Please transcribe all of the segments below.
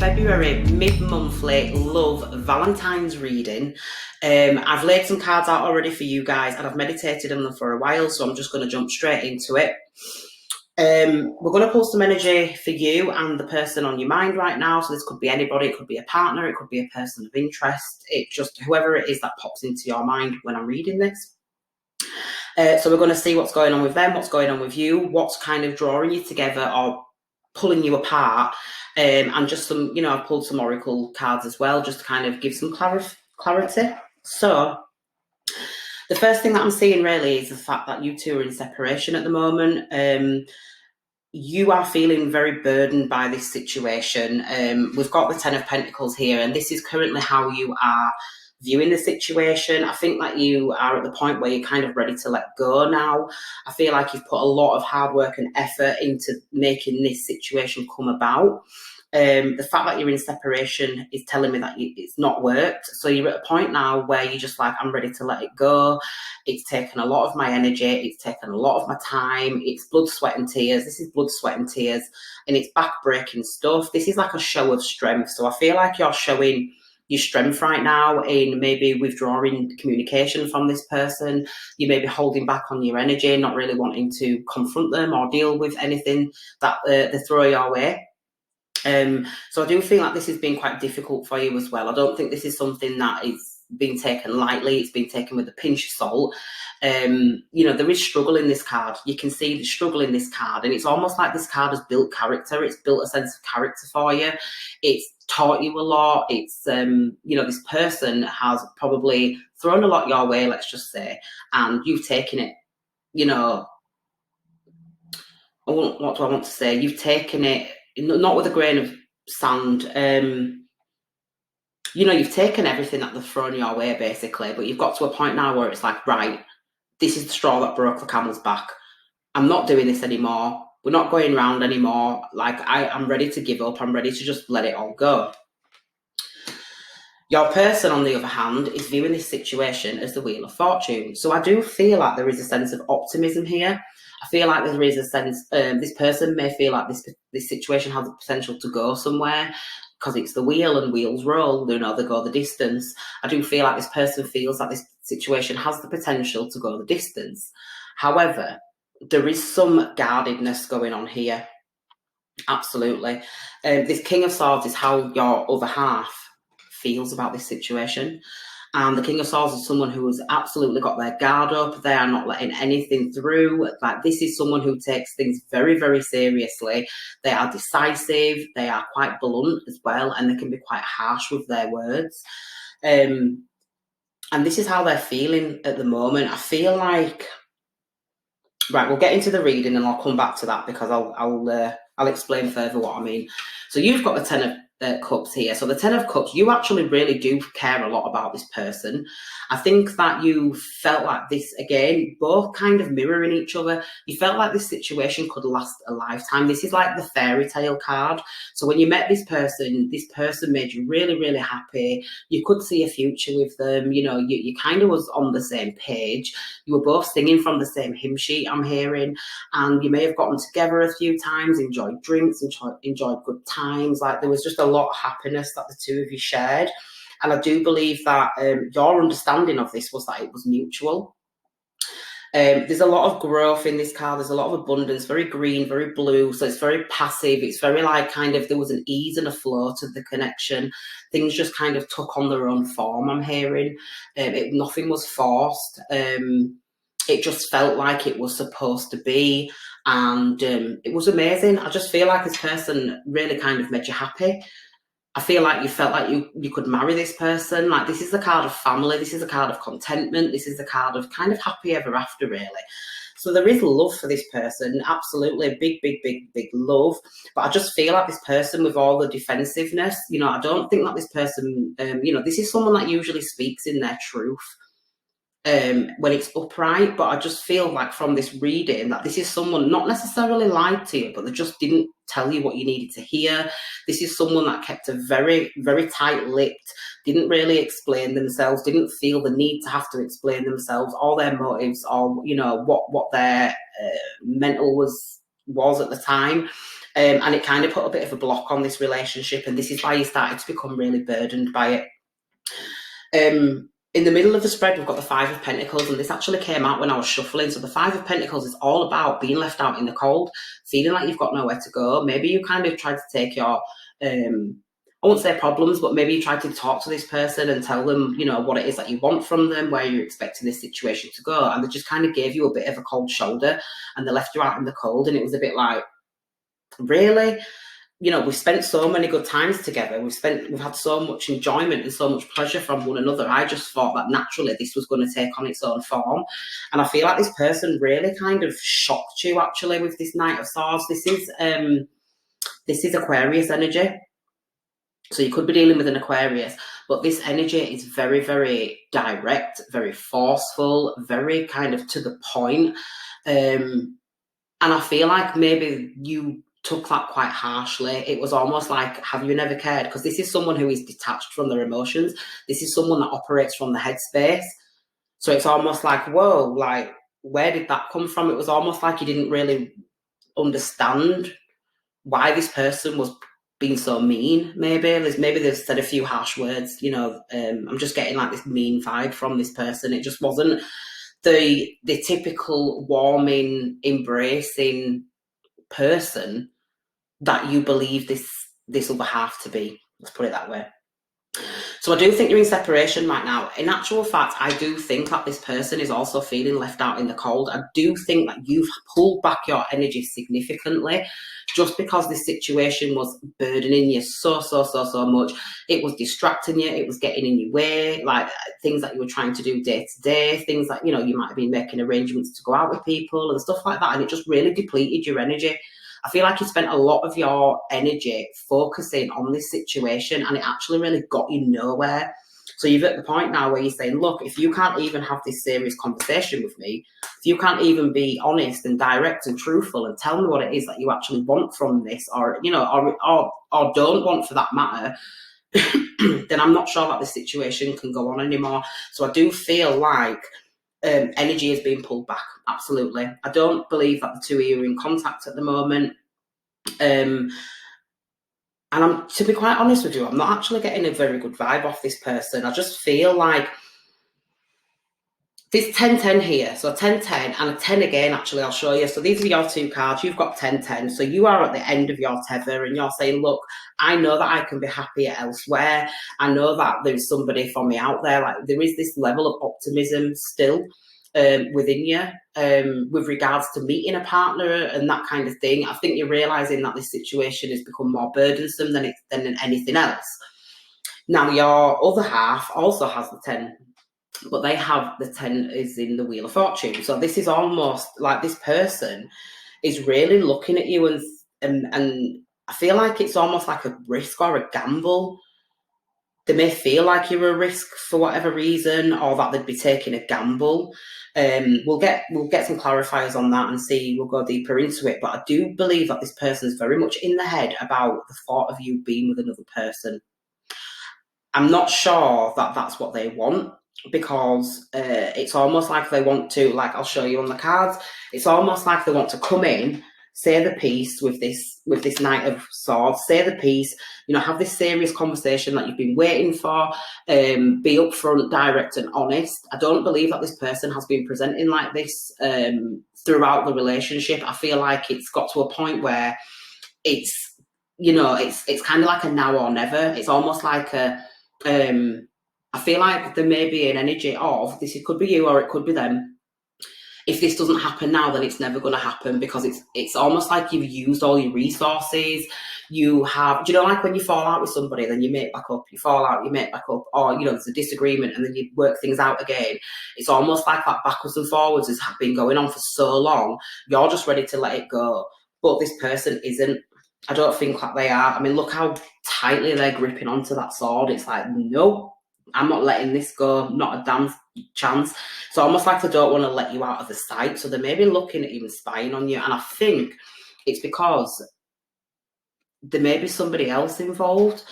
February mid-monthly love Valentines reading. I've laid some cards out already for you guys and I've meditated on them for a while, so I'm just going to jump straight into it. We're going to pull some energy for you and the person on your mind right now. So this could be anybody, it could be a partner, it could be a person of interest. It just whoever it is that pops into your mind when I'm reading this. So we're going to see what's going on with them, what's going on with you, what's kind of drawing you together or pulling you apart, and just some, I've pulled some oracle cards as well, just to kind of give some clarity. So the first thing that I'm seeing really is the fact that you two are in separation at the moment. You are feeling very burdened by this situation. We've got the Ten of Pentacles here, and this is currently how you are viewing the situation. I think that you are at the point where you're kind of ready to let go now. I feel like you've put a lot of hard work and effort into making this situation come about. The fact that you're in separation is telling me that it's not worked. So you're at a point now where you're just like, I'm ready to let it go. It's taken a lot of my energy. It's taken a lot of my time. It's blood, sweat and tears. This is blood, sweat and tears, and it's back-breaking stuff. This is like a show of strength. So I feel like you're showing your strength right now in maybe withdrawing communication from this person. You may be holding back on your energy, not really wanting to confront them or deal with anything that they throw your way. So I do feel like this has been quite difficult for you as well. I don't think this is something that is being taken lightly. It's been taken with a pinch of salt. There is struggle in this card. You can see the struggle in this card, and it's almost like this card has built character. It's built a sense of character for you. It's taught you a lot. It's, this person has probably thrown a lot your way, let's just say, and you've taken it, what do I want to say? You've taken it, not with a grain of sand. You've taken everything that they've thrown your way, basically, but you've got to a point now where it's like, right, this is the straw that broke the camel's back. I'm not doing this anymore. We're not going round anymore. Like, I'm ready to give up. I'm ready to just let it all go. Your person, on the other hand, is viewing this situation as the Wheel of Fortune. So I do feel like there is a sense of optimism here. I feel like there is a sense, this person may feel like this situation has the potential to go somewhere because it's the wheel and wheels roll, they go the distance. I do feel like this person feels that this situation has the potential to go the distance. However, there is some guardedness going on here. Absolutely. This King of Swords is how your other half feels about this situation. And the King of Swords is someone who has absolutely got their guard up. They are not letting anything through. Like, this is someone who takes things very, very seriously. They are decisive. They are quite blunt as well, and they can be quite harsh with their words. And this is how they're feeling at the moment. I feel like, right, we'll get into the reading and I'll come back to that because I'll explain further what I mean. So you've got the Ten of Cups here. So the Ten of Cups, you actually really do care a lot about this person. I think that you felt like this, again, both kind of mirroring each other. You felt like this situation could last a lifetime. This is like the fairy tale card. So when you met this person made you really, really happy. You could see a future with them. You kind of was on the same page. You were both singing from the same hymn sheet, I'm hearing, and you may have gotten together a few times, enjoyed drinks, enjoyed good times. Like, there was just a lot of happiness that the two of you shared. And I do believe that your understanding of this was that it was mutual. There's a lot of growth in this card. There's a lot of abundance, very green, very blue. So it's very passive. It's very like kind of, there was an ease and a flow to the connection. Things just kind of took on their own form, I'm hearing. Nothing was forced. It just felt like it was supposed to be. And it was amazing. I just feel like this person really kind of made you happy. I feel like you felt like you could marry this person. Like, this is the card of family. This is a card of contentment. This is the card of kind of happy ever after, really. So there is love for this person. Absolutely. Big, big, big, big love. But I just feel like this person, with all the defensiveness, I don't think that this person, this is someone that usually speaks in their truth when it's upright. But I just feel like from this reading that this is someone not necessarily lied to you, but they just didn't tell you what you needed to hear. This is someone that kept a very, very tight-lipped, didn't really explain themselves, didn't feel the need to have to explain themselves, all their motives, or what their mental was at the time. And it kind of put a bit of a block on this relationship, and this is why you started to become really burdened by it. In the middle of the spread, we've got the Five of Pentacles, and this actually came out when I was shuffling. So the Five of Pentacles is all about being left out in the cold, feeling like you've got nowhere to go. Maybe you kind of tried to take your, I won't say problems, but maybe you tried to talk to this person and tell them, you know, what it is that you want from them, where you're expecting this situation to go. And they just kind of gave you a bit of a cold shoulder, and they left you out in the cold. And it was a bit like, really? You know, we've spent so many good times together. We've had so much enjoyment and so much pleasure from one another. I just thought that naturally this was going to take on its own form. And I feel like this person really kind of shocked you actually with this Knight of Swords. This is Aquarius energy. So you could be dealing with an Aquarius, but this energy is very, very direct, very forceful, very kind of to the point. And I feel like maybe you took that quite harshly. It was almost like, have you never cared? Because this is someone who is detached from their emotions. This is someone that operates from the headspace. So it's almost like, whoa, like, where did that come from? It was almost like you didn't really understand why this person was being so mean. Maybe they've said a few harsh words, you know. I'm just getting like this mean vibe from this person. It just wasn't the typical warming, embracing person that you believe this other half to be. Let's put it that way. So I do think you're in separation right now. In actual fact, I do think that this person is also feeling left out in the cold. I do think that you've pulled back your energy significantly just because this situation was burdening you so much. It was distracting you. It was getting in your way, like things that you were trying to do day to day, things that, you know, you might have been making arrangements to go out with people and stuff like that. And it just really depleted your energy. I feel like you spent a lot of your energy focusing on this situation, and it actually really got you nowhere. So you're at the point now where you're saying, look, if you can't even have this serious conversation with me, if you can't even be honest and direct and truthful and tell me what it is that you actually want from this, or, you know, or don't want for that matter, then I'm not sure that the situation can go on anymore. So I do feel like energy is being pulled back. Absolutely. I don't believe that the two of you are in contact at the moment. And I'm, to be quite honest with you, I'm not actually getting a very good vibe off this person. I just feel like there's 10-10 here. So a 10-10 and a 10 again, actually, I'll show you. So these are your two cards. You've got 10-10. So you are at the end of your tether and you're saying, look, I know that I can be happier elsewhere. I know that there's somebody for me out there. Like, there is this level of optimism still within you with regards to meeting a partner and that kind of thing. I think you're realising that this situation has become more burdensome than anything else. Now, your other half also has the 10, but they have the 10 is in the Wheel of Fortune. So this is almost like this person is really looking at you and I feel like it's almost like a risk or a gamble. They may feel like you're a risk for whatever reason, or that they'd be taking a gamble. We'll get some clarifiers on that and see. We'll go deeper into it. But I do believe that this person is very much in the head about the thought of you being with another person. I'm not sure that that's what they want, because it's almost like they want to, like I'll show you on the cards, it's almost like they want to come in, say the piece with this Knight of Swords, say the piece, you know, have this serious conversation that you've been waiting for, be upfront, direct and honest. I don't believe that this person has been presenting like this throughout the relationship. I feel like it's got to a point where it's, you know, it's kind of like a now or never. It's almost like a I feel like there may be an energy of this. It could be you or it could be them. If this doesn't happen now, then it's never going to happen, because it's almost like you've used all your resources. You have, do you know, like when you fall out with somebody, then you make back up, you fall out, you make back up, or, you know, there's a disagreement and then you work things out again. It's almost like that backwards and forwards has been going on for so long. You're just ready to let it go. But this person isn't. I don't think that they are. I mean, look how tightly they're gripping onto that sword. It's like, no, I'm not letting this go. Not a damn chance. It's almost like they don't want to let you out of the sight. So they may be looking at you and spying on you. And I think it's because there may be somebody else involved.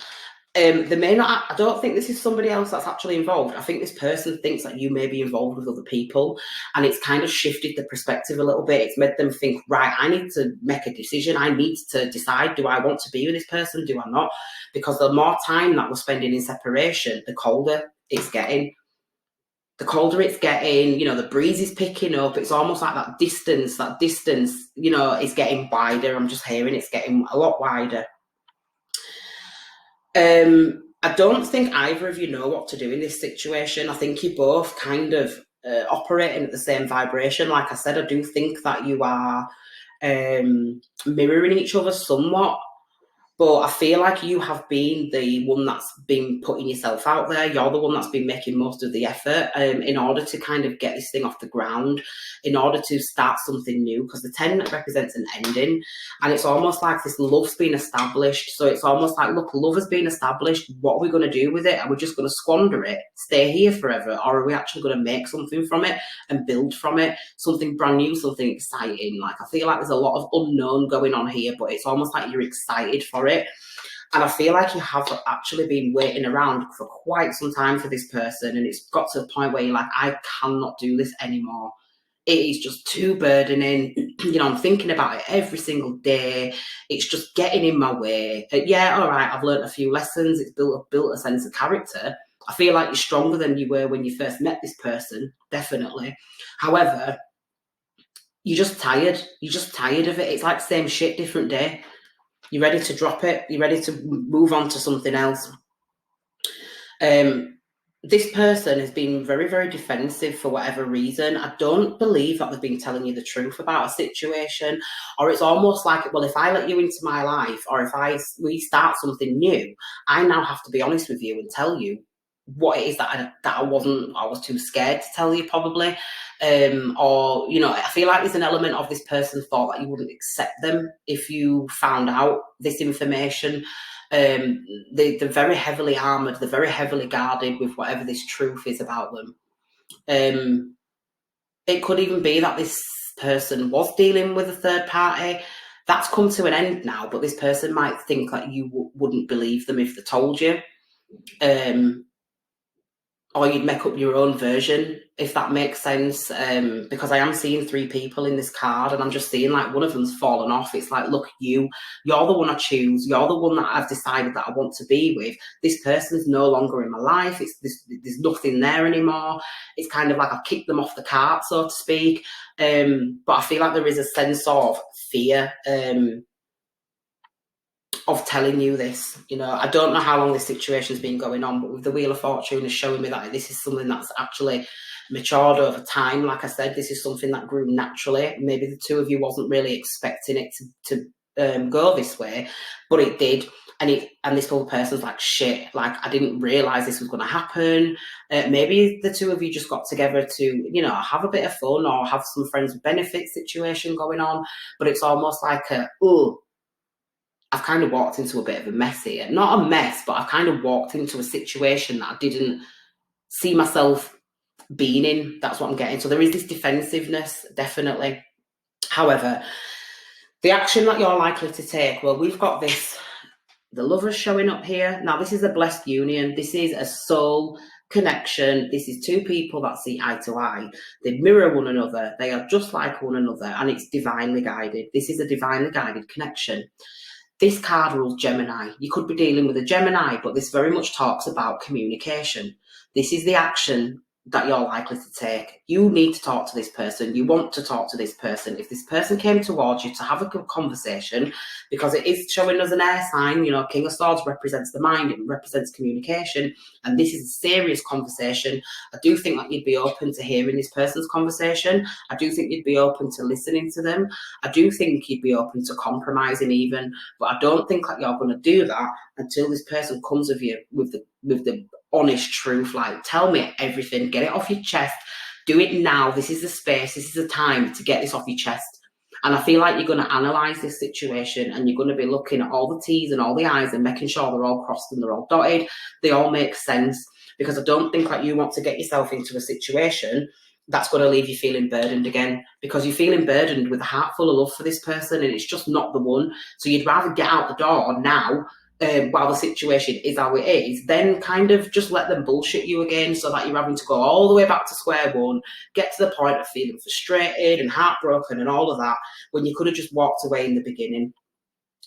They may not. I don't think this is somebody else that's actually involved. I think this person thinks that you may be involved with other people, and it's kind of shifted the perspective a little bit. It's made them think, right, I need to make a decision. I need to decide, do I want to be with this person? Do I not? Because the more time that we're spending in separation, the colder it's getting. The colder it's getting, the breeze is picking up. It's almost like that distance, is getting wider. I'm just hearing it's getting a lot wider. I don't think either of you know what to do in this situation. I think you're both kind of operating at the same vibration. Like I said, I do think that you are mirroring each other somewhat. But I feel like you have been the one that's been putting yourself out there. You're the one that's been making most of the effort in order to kind of get this thing off the ground, in order to start something new, because the 10 represents an ending. And it's almost like this love's been established. So it's almost like, look, love has been established. What are we going to do with it? Are we just going to squander it, stay here forever? Or are we actually going to make something from it and build from it? Something brand new, something exciting. Like, I feel like there's a lot of unknown going on here, but it's almost like you're excited for it. And I feel like you have actually been waiting around for quite some time for this person, and it's got to the point where you're like, I cannot do this anymore. It is just too burdening. I'm thinking about it every single day. It's just getting in my way. Yeah, all right, I've learned a few lessons. It's built a sense of character. I feel like you're stronger than you were when you first met this person, definitely. However, you're just tired. You're just tired of it. It's like same shit, different day. You're ready to drop it. You're ready to move on to something else. This person has been very, very defensive for whatever reason. I don't believe that they've been telling you the truth about a situation, or it's almost like, well, if I let you into my life, or if we start something new, I now have to be honest with you and tell you what it is that I was too scared to tell you, probably. I feel like there's an element of this person thought that you wouldn't accept them if you found out this information. They're very heavily armoured, they're very heavily guarded with whatever this truth is about them. It could even be that this person was dealing with a third party. That's come to an end now, but this person might think that you wouldn't believe them if they told you. Or you'd make up your own version, if that makes sense. Because I am seeing 3 people in this card, and I'm just seeing like one of them's fallen off. It's like, look, you're the one I choose. You're the one that I've decided that I want to be with. This person's no longer in my life. There's nothing there anymore. It's kind of like I've kicked them off the cart, so to speak. But I feel like there is a sense of fear of telling you this. I don't know how long this situation's been going on, but with the Wheel of Fortune is showing me that this is something that's actually matured over time. Like I said, this is something that grew naturally. Maybe the 2 of you wasn't really expecting it to go this way, but it did. And this whole person's like, shit, like, I didn't realise this was going to happen. Maybe the 2 of you just got together to, have a bit of fun or have some friends with benefits situation going on. But it's almost like I've kind of walked into a bit of a mess here. Not a mess, but I've kind of walked into a situation that I didn't see myself being in. That's what I'm getting. So there is this defensiveness, definitely. However, the action that you're likely to take, well, we've got the Lovers showing up here. Now, this is a blessed union. This is a soul connection. This is 2 people that see eye to eye. They mirror one another. They are just like one another, and it's divinely guided. This is a divinely guided connection. This card rules Gemini. You could be dealing with a Gemini, but this very much talks about communication. This is the action that you're likely to take. You need to talk to this person. You want to talk to this person. If this person came towards you to have a good conversation, because it is showing us an air sign, King of Swords represents the mind, it represents communication, and this is a serious conversation. I do think that you'd be open to hearing this person's conversation. I do think you'd be open to listening to them. I do think you'd be open to compromising even, but I don't think that you're going to do that until this person comes with you with the honest truth. Like, tell me everything, get it off your chest, do it now. This is the space, this is the time to get this off your chest. And I feel like you're going to analyse this situation, and you're going to be looking at all the T's and all the I's and making sure they're all crossed and they're all dotted, they all make sense. Because I don't think that you want to get yourself into a situation that's going to leave you feeling burdened again, because you're feeling burdened with a heart full of love for this person, and it's just not the one. So you'd rather get out the door now while the situation is how it is, then kind of just let them bullshit you again, so that you're having to go all the way back to square one, get to the point of feeling frustrated and heartbroken and all of that, when you could have just walked away in the beginning.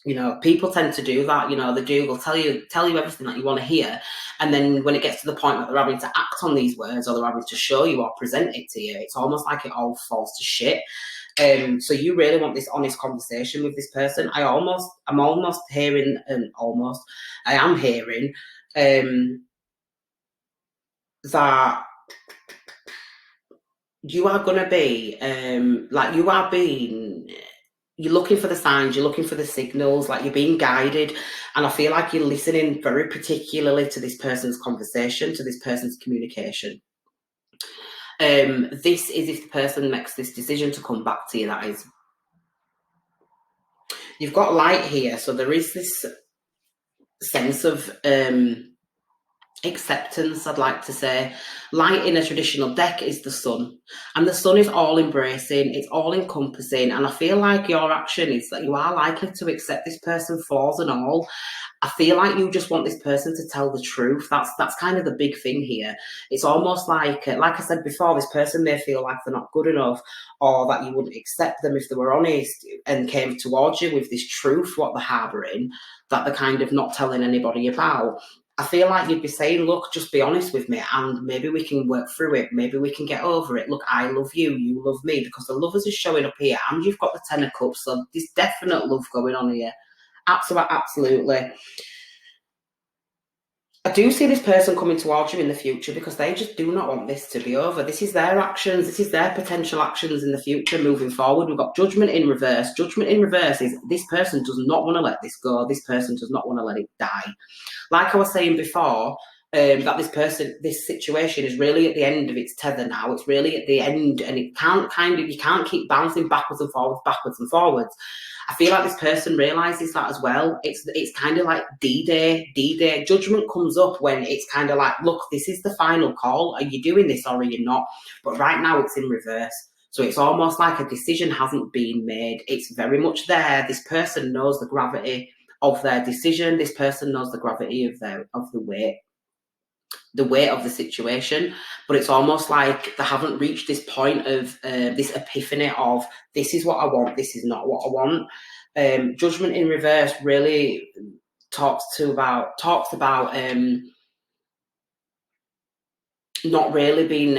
You know, people tend to do that. You know, they'll tell you everything that you want to hear, and then when it gets to the point that they're having to act on these words, or they're having to show you or present it to you, it's almost like it all falls to shit. So you really want this honest conversation with this person. I am hearing that you are going to be you're looking for the signs, you're looking for the signals, like you're being guided. And I feel like you're listening very particularly to this person's conversation, to this person's communication. This is if the person makes this decision to come back to you, that is. You've got light here, so there is this sense of acceptance, I'd like to say. Light in a traditional deck is the sun, and the sun is all embracing, it's all encompassing, and I feel like your action is that you are likely to accept this person's flaws and all. I feel like you just want this person to tell the truth. That's kind of the big thing here. It's almost like I said before, this person may feel like they're not good enough, or that you wouldn't accept them if they were honest and came towards you with this truth, what they're harbouring, that they're kind of not telling anybody about. I feel like you'd be saying, look, just be honest with me, and maybe we can work through it. Maybe we can get over it. Look, I love you, you love me, because the lovers is showing up here, and you've got the Ten of Cups, so there's definite love going on here. Absolutely. I do see this person coming towards you in the future, because they just do not want this to be over. This is their actions. This is their potential actions in the future moving forward. We've got Judgment in reverse. Judgment in reverse is this person does not want to let this go. This person does not want to let it die. Like I was saying before, that this situation is really at the end of its tether now. It's really at the end, and you can't keep bouncing backwards and forwards. I feel like this person realises that as well. It's kind of like D-Day. Judgment comes up when it's kind of like, look, this is the final call. Are you doing this or are you not? But right now it's in reverse. So it's almost like a decision hasn't been made. It's very much there. This person knows the gravity of their decision. This person knows the gravity of the weight of the situation, but it's almost like they haven't reached this point of this epiphany of, this is what I want, this is not what I want. Judgment in reverse really talks about not really being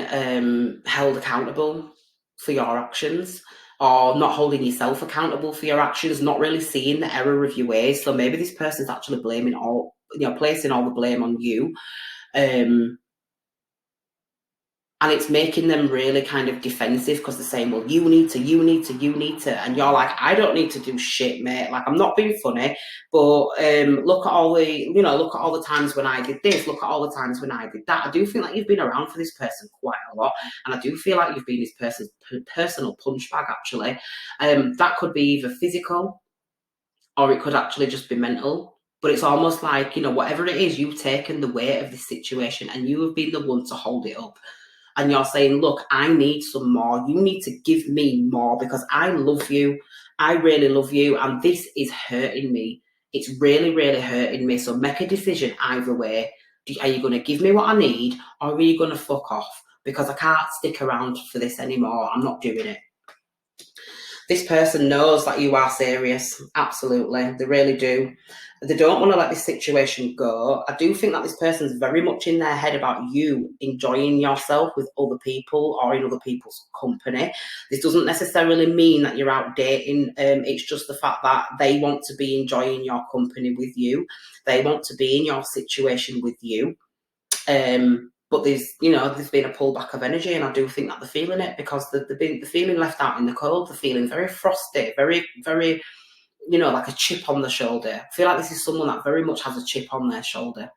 held accountable for your actions, or not holding yourself accountable for your actions, not really seeing the error of your ways. So maybe this person's actually placing all the blame on you. And it's making them really kind of defensive, because they're saying, well, you need to, and you're like, I don't need to do shit, mate. Like, I'm not being funny, but look at all the times when I did this, look at all the times when I did that. I do feel like you've been around for this person quite a lot, and I do feel like you've been this person's personal punch bag, actually. That could be either physical, or it could actually just be mental. But it's almost like, whatever it is, you've taken the weight of this situation, and you have been the one to hold it up. And you're saying, look, I need some more. You need to give me more, because I love you. I really love you. And this is hurting me. It's really, really hurting me. So make a decision either way. Are you going to give me what I need, or are you going to fuck off? Because I can't stick around for this anymore. I'm not doing it. This person knows that you are serious. Absolutely. They really do. They don't want to let this situation go. I do think that this person's very much in their head about you enjoying yourself with other people or in other people's company. This doesn't necessarily mean that you're out dating. It's just the fact that they want to be enjoying your company with you. They want to be in your situation with you. But there's been a pullback of energy, and I do think that they're feeling it, because they're feeling left out in the cold. They're feeling very frosty, very, very, like a chip on the shoulder. I feel like this is someone that very much has a chip on their shoulder.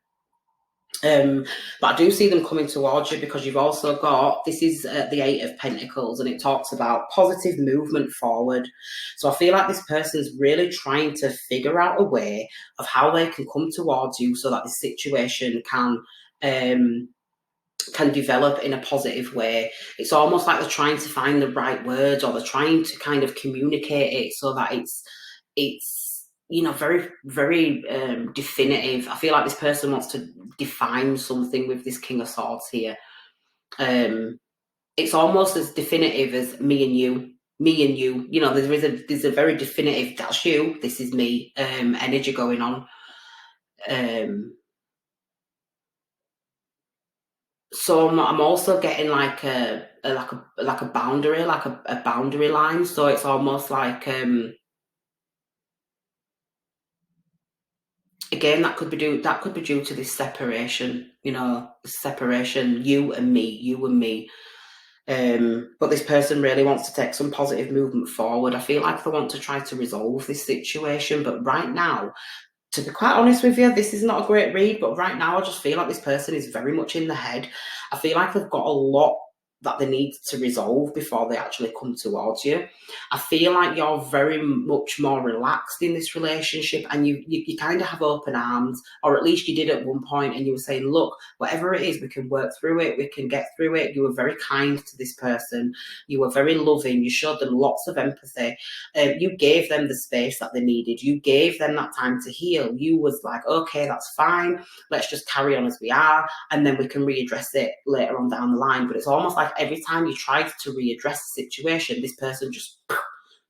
But I do see them coming towards you, because you've also got, this is the Eight of Pentacles, and it talks about positive movement forward. So I feel like this person's really trying to figure out a way of how they can come towards you, so that this situation can develop in a positive way. It's almost like they're trying to find the right words, or they're trying to kind of communicate it so that it's very, very definitive. I feel like this person wants to define something with this King of Swords here. It's almost as definitive as me and you. Me and you, there's a very definitive, that's you, this is me, energy going on. So I'm also getting like a boundary, like a boundary line. So it's almost like again, that could be due to this separation, separation, you and me. But this person really wants to take some positive movement forward. I feel like they want to try to resolve this situation, but right now, to be quite honest with you, this is not a great read, but right now I just feel like this person is very much in the head. I feel like they've got a lot that they need to resolve before they actually come towards you. I feel like you're very much more relaxed in this relationship, and you kind of have open arms, or at least you did at one point, and you were saying, look, whatever it is, we can work through it, we can get through it. You were very kind to this person, you were very loving, you showed them lots of empathy, you gave them the space that they needed, you gave them that time to heal. You was like, okay, that's fine, let's just carry on as we are, and then we can readdress it later on down the line. But it's almost like every time you tried to readdress the situation, this person just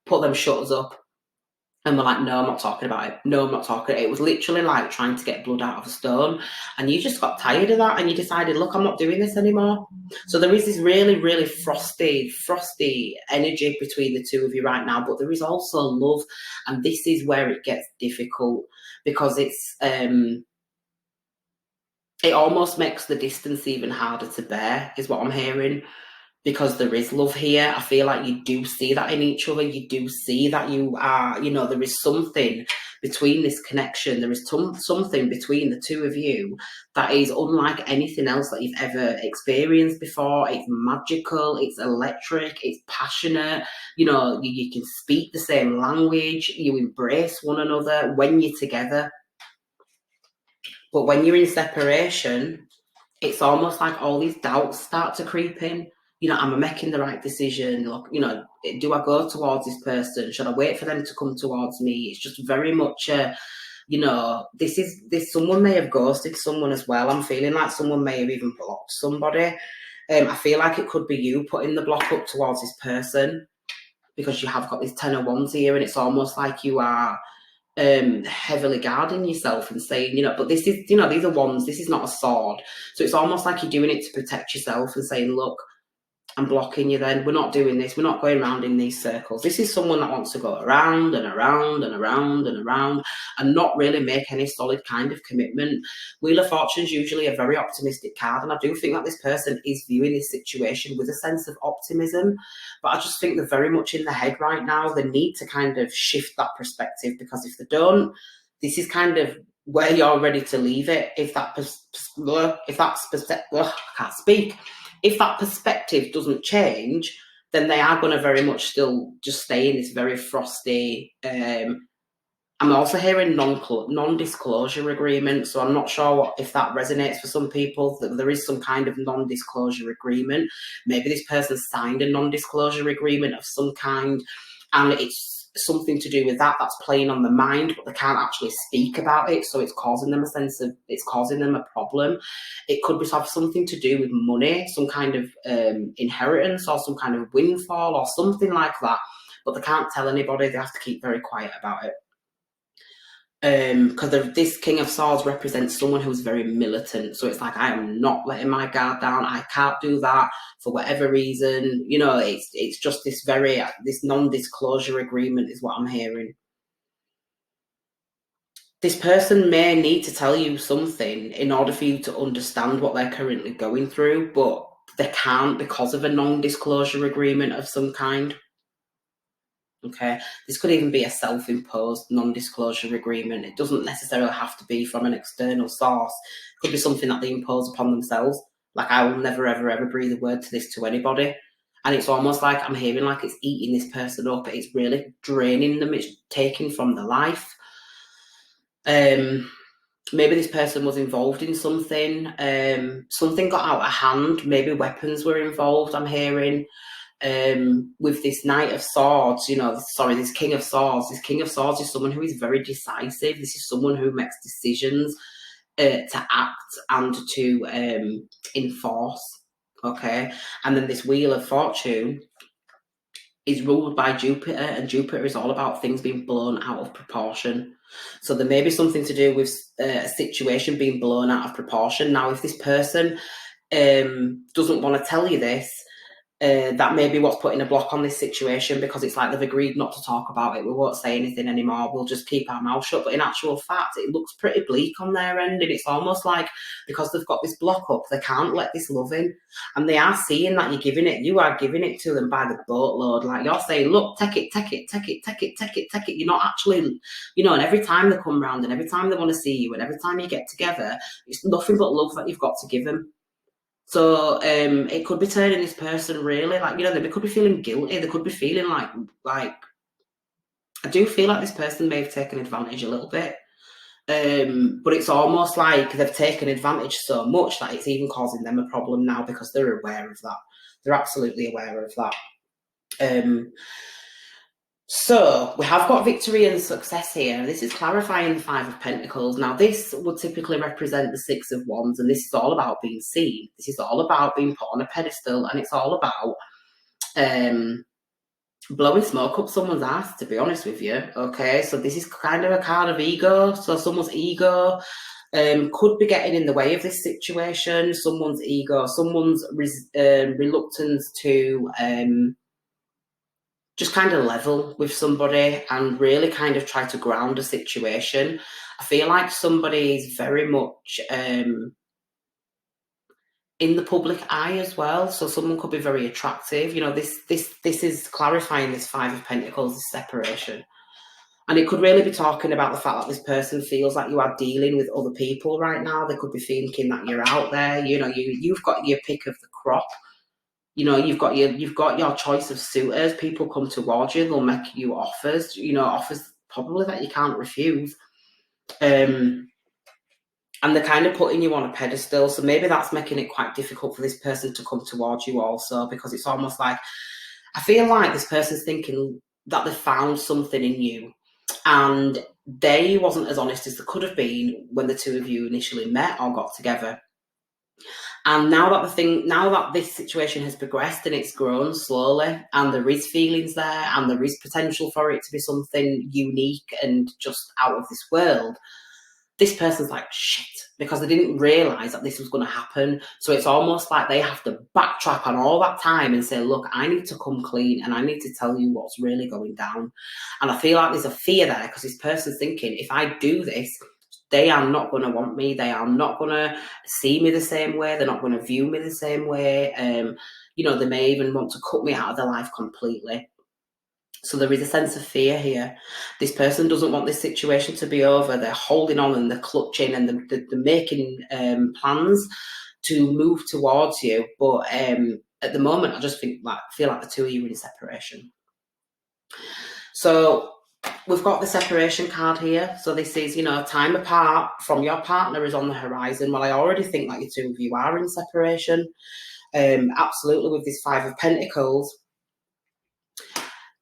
put them shutters up and we're like, no, I'm not talking about it. No, I'm not talking. It was literally like trying to get blood out of a stone. And you just got tired of that and you decided, look, I'm not doing this anymore. So there is this really, really frosty energy between the two of you right now. But there is also love. And this is where it gets difficult, because it's it almost makes the distance even harder to bear, is what I'm hearing. Because there is love here. I feel like you do see that in each other. You do see that you are, there is something between this connection. There is something between the two of you that is unlike anything else that you've ever experienced before. It's magical, it's electric, it's passionate. You can speak the same language. You embrace one another when you're together. But when you're in separation, it's almost like all these doubts start to creep in. Am I making the right decision? Look, do I go towards this person? Should I wait for them to come towards me? It's just very much this someone may have ghosted someone as well. I'm feeling like someone may have even blocked somebody. I feel like it could be you putting the block up towards this person, because you have got this 10 of Wands here, and it's almost like you are heavily guarding yourself and saying, but this is, these are wands, this is not a sword. So it's almost like you're doing it to protect yourself and saying, look, I'm blocking you then. We're not doing this. We're not going around in these circles. This is someone that wants to go around and around and around and around and not really make any solid kind of commitment. Wheel of Fortune is usually a very optimistic card, and I do think that this person is viewing this situation with a sense of optimism, but I just think they're very much in the head right now. They need to kind of shift that perspective, because if they don't, this is kind of where you're ready to leave it. If that perspective doesn't change, then they are going to very much still just stay in this very frosty. I'm also hearing non-disclosure agreement, so I'm not sure if that resonates for some people, that there is some kind of non-disclosure agreement. Maybe this person signed a non-disclosure agreement of some kind, and it's something to do with that's playing on the mind, but they can't actually speak about it, so it's causing them a problem. It could have something to do with money, some kind of inheritance or some kind of windfall or something like that, but they can't tell anybody. They have to keep very quiet about it. Because this King of Swords represents someone who's very militant, so it's like, I am not letting my guard down. I can't do that for whatever reason. It's just this non-disclosure agreement is what I'm hearing. This person may need to tell you something in order for you to understand what they're currently going through, but they can't because of a non-disclosure agreement of some kind. Okay, this could even be a self-imposed non-disclosure agreement. It doesn't necessarily have to be from an external source. It could be something that they impose upon themselves. Like, I will never, ever, ever breathe a word to this to anybody. And it's almost like I'm hearing like it's eating this person up. It's really draining them. It's taking from their life. Maybe this person was involved in something. Something got out of hand. Maybe weapons were involved, I'm hearing. with this Knight of Swords, this King of Swords. This King of Swords is someone who is very decisive. This is someone who makes decisions to act and to enforce. Okay, and then this Wheel of Fortune is ruled by Jupiter, and Jupiter is all about things being blown out of proportion. So there may be something to do with a situation being blown out of proportion. Now, if this person doesn't want to tell you this, that may be what's putting a block on this situation, because it's like they've agreed not to talk about it. We won't say anything anymore. We'll just keep our mouth shut. But in actual fact, it looks pretty bleak on their end. And it's almost like because they've got this block up, they can't let this love in. And they are seeing that you are giving it to them by the boatload. Like you're saying, look, take it. You're not actually, and every time they come round and every time they want to see you and every time you get together, it's nothing but love that you've got to give them. So it could be turning this person really they could be feeling guilty. They could be feeling like I do feel like this person may have taken advantage a little bit. But it's almost like they've taken advantage so much that it's even causing them a problem now, because they're aware of that. They're absolutely aware of that. So we have got victory and success here. This is clarifying the Five of Pentacles. Now, this would typically represent the Six of Wands, and this is all about being seen. This is all about being put on a pedestal, and it's all about blowing smoke up someone's ass, to be honest with you. Okay, so this is kind of a card of ego. So someone's ego could be getting in the way of this situation. Someone's ego, someone's reluctance to just kind of level with somebody and really kind of try to ground a situation. I feel like somebody is very much in the public eye as well. So someone could be very attractive. This is clarifying this Five of Pentacles, this separation. And it could really be talking about the fact that this person feels like you are dealing with other people right now. They could be thinking that you're out there. You've got your pick of the crop. You've got your choice of suitors. People come towards you, they'll make you offers, offers probably that you can't refuse. And they're kind of putting you on a pedestal. So maybe that's making it quite difficult for this person to come towards you also, because it's almost like, I feel like this person's thinking that they found something in you and they wasn't as honest as they could have been when the two of you initially met or got together. And now that this situation has progressed and it's grown slowly, and there is feelings there, and there is potential for it to be something unique and just out of this world, this person's like, shit, because they didn't realise that this was going to happen. So it's almost like they have to backtrack on all that time and say, look, I need to come clean and I need to tell you what's really going down. And I feel like there's a fear there, because this person's thinking, if I do this, they are not going to want me. They are not going to see me the same way. They're not going to view me the same way. They may even want to cut me out of their life completely. So there is a sense of fear here. This person doesn't want this situation to be over. They're holding on and they're clutching and they're making plans to move towards you. But at the moment, I just feel like the two of you are in separation. So we've got the separation card here. So this is, time apart from your partner is on the horizon. Well, I already think that the two of you are in separation. Absolutely, with this Five of Pentacles.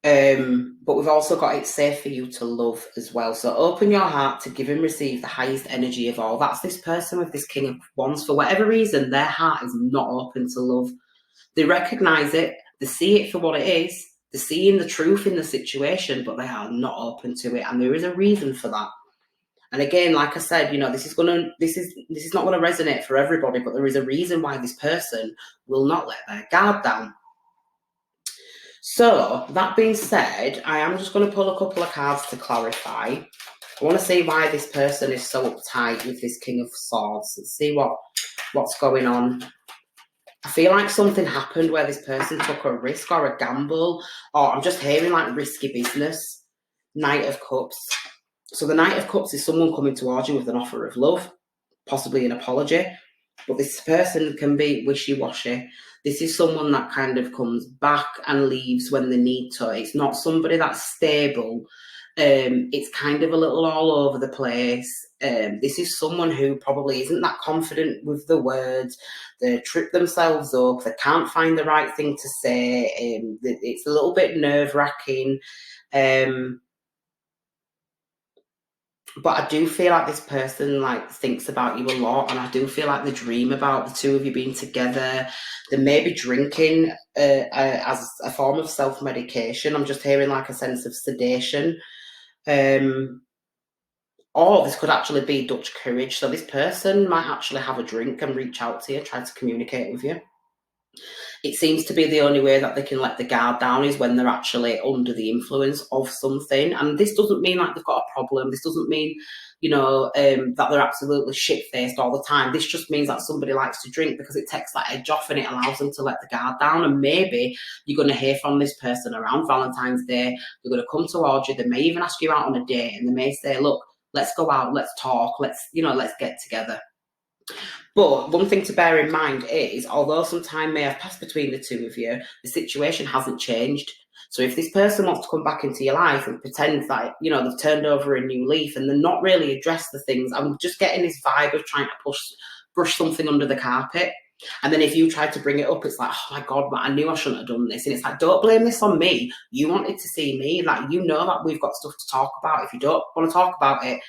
But we've also got it's safe for you to love as well. So open your heart to give and receive the highest energy of all. That's this person with this King of Wands. For whatever reason, their heart is not open to love. They recognise it. They see it for what it is. They're seeing the truth in the situation, but they are not open to it. And there is a reason for that. And again, like I said, this is not going to resonate for everybody, but there is a reason why this person will not let their guard down. So, that being said, I am just going to pull a couple of cards to clarify. I want to see why this person is so uptight with this King of Swords. Let's see what's going on. I feel like something happened where this person took a risk or a gamble, or I'm just hearing like risky business. Knight of Cups. So the Knight of Cups is someone coming towards you with an offer of love, possibly an apology. But this person can be wishy-washy. This is someone that kind of comes back and leaves when they need to. It's not somebody that's stable It's kind of a little all over the place. This is someone who probably isn't that confident with the words. They trip themselves up. They can't find the right thing to say. It's a little bit nerve-wracking. But I do feel like this person like thinks about you a lot, and I do feel like they dream about the two of you being together. They may be drinking as a form of self-medication. I'm just hearing like a sense of sedation. Or this could actually be Dutch courage. So this person might actually have a drink and reach out to you, try to communicate with you. It seems to be the only way that they can let the guard down is when they're actually under the influence of something. And this doesn't mean like they've got a problem. This doesn't mean, that they're absolutely shit-faced all the time. This just means that somebody likes to drink because it takes that edge off and it allows them to let the guard down. And maybe you're going to hear from this person around Valentine's Day. They're going to come towards you. They may even ask you out on a date, and they may say, look, let's go out, let's talk, let's get together. But one thing to bear in mind is, although some time may have passed between the two of you, the situation hasn't changed. So if this person wants to come back into your life and pretend that, they've turned over a new leaf and they're not really addressed the things, I'm just getting this vibe of trying to brush something under the carpet. And then if you try to bring it up, it's like, oh my God, I knew I shouldn't have done this. And it's like, don't blame this on me. You wanted to see me. Like, that we've got stuff to talk about. If you don't want to talk about it,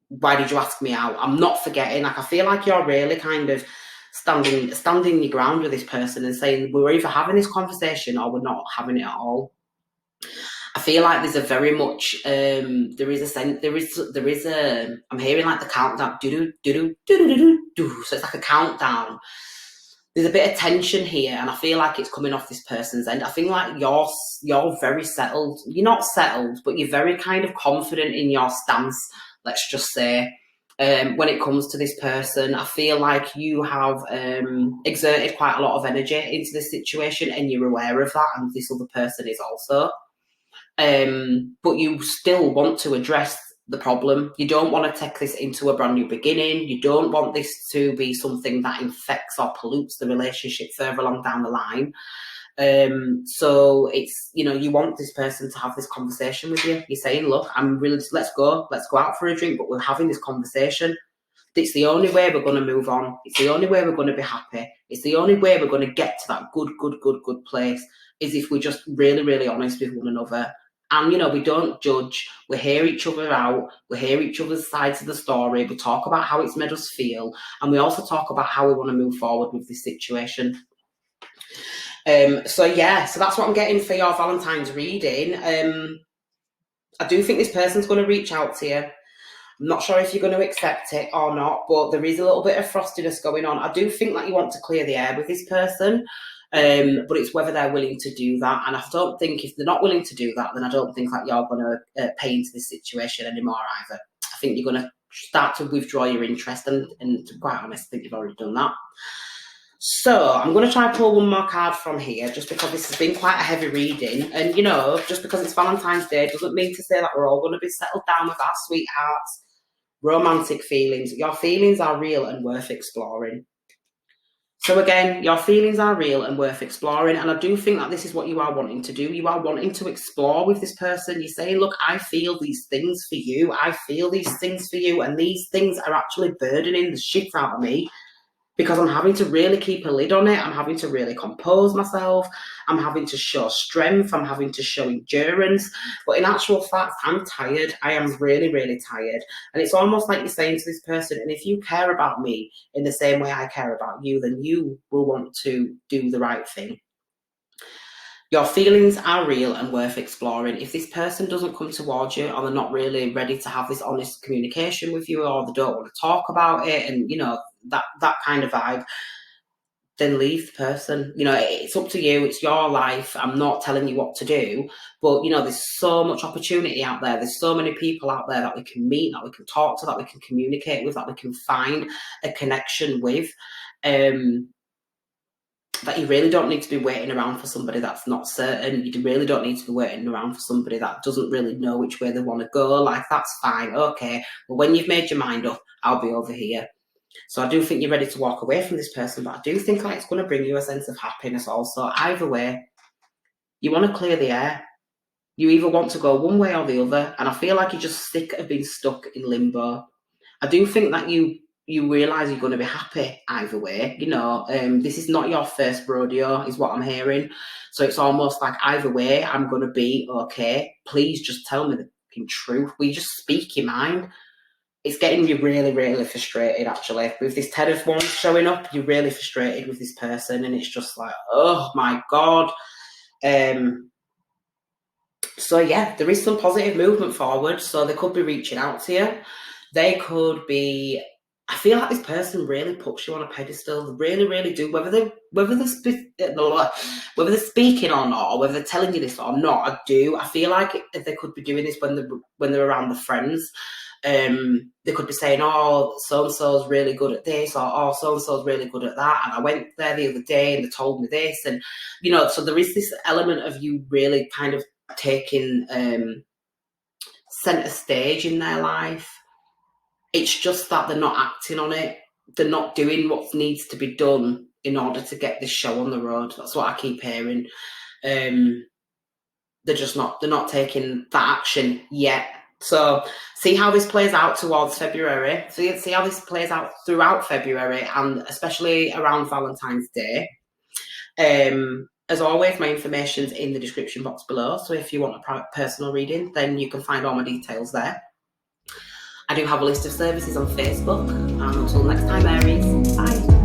why did you ask me out? I'm not forgetting. Like, I feel like you're really kind of standing your ground with this person and saying we're either having this conversation or we're not having it at all. I feel like there's a very much I'm hearing like the countdown, do do do do do do. So it's like a countdown. There's a bit of tension here, and I feel like it's coming off this person's end. I feel like you're very settled. You're not settled, but you're very kind of confident in your stance. Let's just say, when it comes to this person, I feel like you have exerted quite a lot of energy into this situation, and you're aware of that, and this other person is also. But you still want to address the problem. You don't want to take this into a brand new beginning. You don't want this to be something that infects or pollutes the relationship further along down the line. So it's, you want this person to have this conversation with you. You're saying, look, let's go out for a drink, but we're having this conversation. It's the only way we're going to move on. It's the only way we're going to be happy. It's the only way we're going to get to that good place is if we're just really, really honest with one another. And, we don't judge. We hear each other out. We hear each other's sides of the story. We talk about how it's made us feel. And we also talk about how we want to move forward with this situation. So that's what I'm getting for your Valentine's reading. I do think this person's going to reach out to you. I'm not sure if you're going to accept it or not, but there is a little bit of frostiness going on. I do think that you want to clear the air with this person, but it's whether they're willing to do that. And I don't think if they're not willing to do that, then I don't think that you're going to pay into this situation anymore either. I think you're going to start to withdraw your interest, and to be quite honest, I think you've already done that. So I'm going to try and pull one more card from here, just because this has been quite a heavy reading. And, just because it's Valentine's Day doesn't mean to say that we're all going to be settled down with our sweethearts. Romantic feelings. Your feelings are real and worth exploring. So again, your feelings are real and worth exploring. And I do think that this is what you are wanting to do. You are wanting to explore with this person. You're saying, look, I feel these things for you. I feel these things for you. And these things are actually burdening the shit out of me, because I'm having to really keep a lid on it. I'm having to really compose myself. I'm having to show strength. I'm having to show endurance. But in actual fact, I'm tired. I am really, really tired. And it's almost like you're saying to this person, and if you care about me in the same way I care about you, then you will want to do the right thing. Your feelings are real and worth exploring. If this person doesn't come towards you, or they're not really ready to have this honest communication with you, or they don't want to talk about it, and that kind of vibe, then leave the person. It's up to you. It's your life. I'm not telling you what to do, but there's so much opportunity out there. There's so many people out there that we can meet, that we can talk to, that we can communicate with, that we can find a connection with. That you really don't need to be waiting around for somebody that's not certain. You really don't need to be waiting around for somebody that doesn't really know which way they want to go. Like, that's fine. Okay. But when you've made your mind up, I'll be over here. So I do think you're ready to walk away from this person, but I do think like it's going to bring you a sense of happiness also. Either way, you want to clear the air. You either want to go one way or the other, and I feel like you're just sick of being stuck in limbo. I do think that you realise you're going to be happy either way. This is not your first rodeo, is what I'm hearing. So it's almost like either way, I'm going to be okay. Please just tell me the fucking truth. Will you just speak your mind? It's getting you really, really frustrated, actually. With this 10 of Wands showing up, you're really frustrated with this person, and it's just like, oh my God. So yeah, there is some positive movement forward. So they could be reaching out to you. They could be. I feel like this person really puts you on a pedestal. They really, really do. Whether they're speaking or not, or whether they're telling you this or not, I feel like they could be doing this when they're around the friends. They could be saying, "Oh, so and so's really good at this," or "Oh, so and so's really good at that." And I went there the other day, and they told me this, and so there is this element of you really kind of taking centre stage in their life. It's just that they're not acting on it. They're not doing what needs to be done in order to get this show on the road. That's what I keep hearing. They're not taking that action yet. So see how this plays out towards February. See how this plays out throughout February, and especially around Valentine's Day. As always, my information's in the description box below. So if you want a private personal reading, then you can find all my details there. I do have a list of services on Facebook. And until next time, Aries, bye.